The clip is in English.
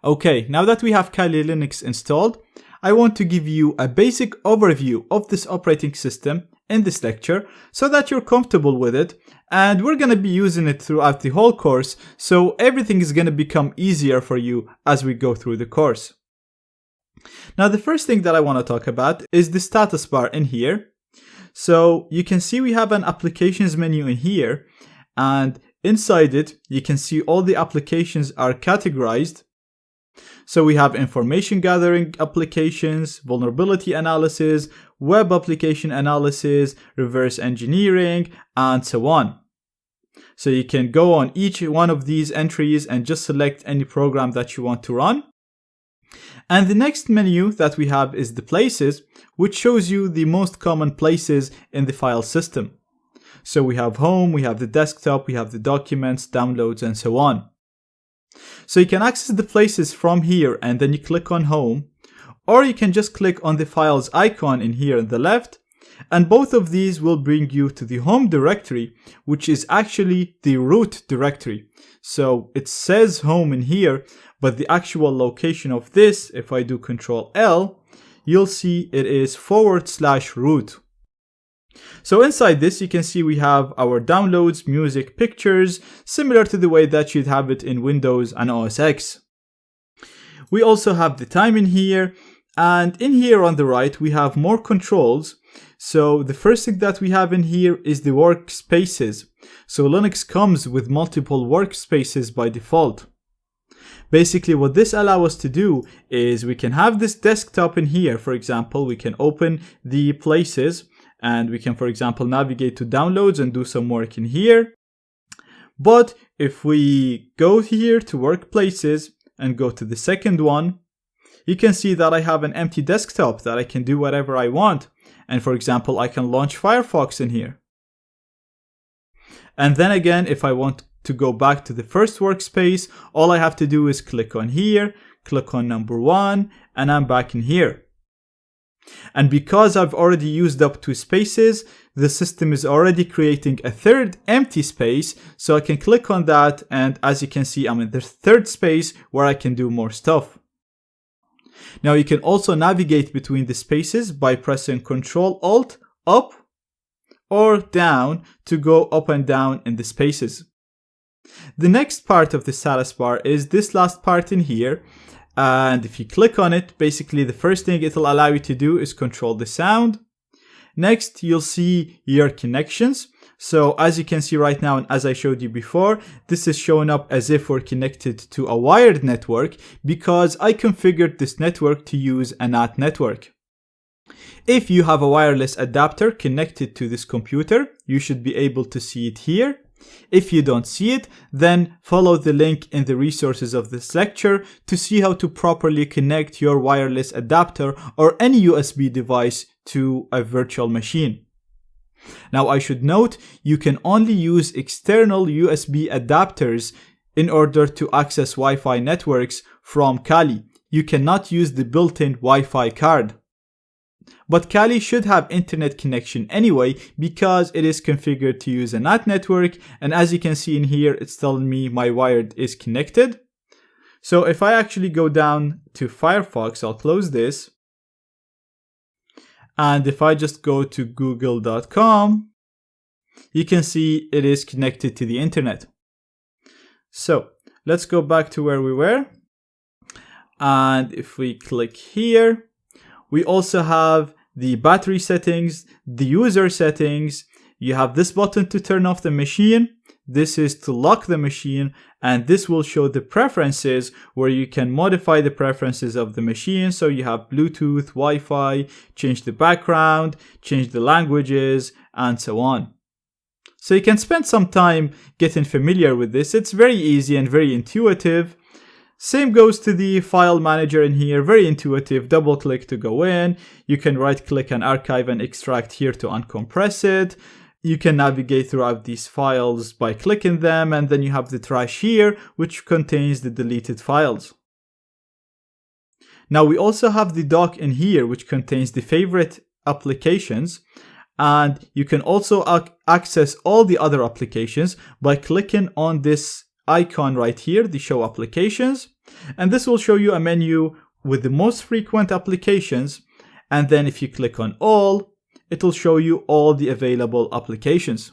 Okay, now that we have Kali Linux installed, I want to give you a basic overview of this operating system in this lecture so that you're comfortable with it, and we're going to be using it throughout the whole course, so everything is going to become easier for you as we go through the course. Now the first thing that I want to talk about is the status bar in here. So you can see we have an applications menu in here, and inside it you can see all the applications are categorized. So we have information gathering applications, vulnerability analysis, web application analysis, reverse engineering, and so on. So you can go on each one of these entries and just select any program that you want to run. And the next menu that we have is the places, which shows you the most common places in the file system. So we have home, we have the desktop, we have the documents, downloads, and so on. So you can access the places from here and then you click on home, or you can just click on the files icon in here on the left, and both of these will bring you to the home directory, which is actually the root directory. So it says home in here, but the actual location of this, if I do Control L, you'll see it is /root. So inside this, you can see we have our downloads, music, pictures, similar to the way that you'd have it in Windows and OS X. We also have the time in here, and in here on the right, we have more controls. So the first thing that we have in here is the workspaces. So Linux comes with multiple workspaces by default. Basically, what this allows us to do is we can have this desktop in here. For example, we can open the places, and we can, for example, navigate to downloads and do some work in here. But if we go here to workplaces and go to the second one, you can see that I have an empty desktop that I can do whatever I want. And for example, I can launch Firefox in here. And then again, if I want to go back to the first workspace, all I have to do is click on here, click on number 1, and I'm back in here. And because I've already used up 2 spaces, the system is already creating a third empty space, so I can click on that, and as you can see, I'm in the third space where I can do more stuff. Now you can also navigate between the spaces by pressing Ctrl Alt up or down to go up and down in the spaces. The next part of the status bar is this last part in here. And if you click on it, basically the first thing it'll allow you to do is control the sound. Next, you'll see your connections. So as you can see right now, and as I showed you before, this is showing up as if we're connected to a wired network because I configured this network to use a NAT network. If you have a wireless adapter connected to this computer, you should be able to see it here. If you don't see it, then follow the link in the resources of this lecture to see how to properly connect your wireless adapter or any USB device to a virtual machine. Now I should note, you can only use external USB adapters in order to access Wi-Fi networks from Kali. You cannot use the built-in Wi-Fi card. But Kali should have internet connection anyway because it is configured to use a NAT network, and as you can see in here, it's telling me my wired is connected. So if I actually go down to Firefox, I'll close this. And if I just go to google.com, you can see it is connected to the internet. So let's go back to where we were. And if we click here, we also have the battery settings, the user settings. You have this button to turn off the machine. This is to lock the machine, and this will show the preferences where you can modify the preferences of the machine. So you have Bluetooth, Wi-Fi, change the background, change the languages, and so on. So you can spend some time getting familiar with this. It's very easy and very intuitive. Same goes to the file manager in here, very intuitive. Double click to go in. You can right click and archive and extract here to uncompress it. You can navigate throughout these files by clicking them, and then you have the trash here, which contains the deleted files. Now we also have the dock in here, which contains the favorite applications, and you can also access all the other applications by clicking on this icon right here, the show applications, and this will show you a menu with the most frequent applications. And then if you click on all, it will show you all the available applications.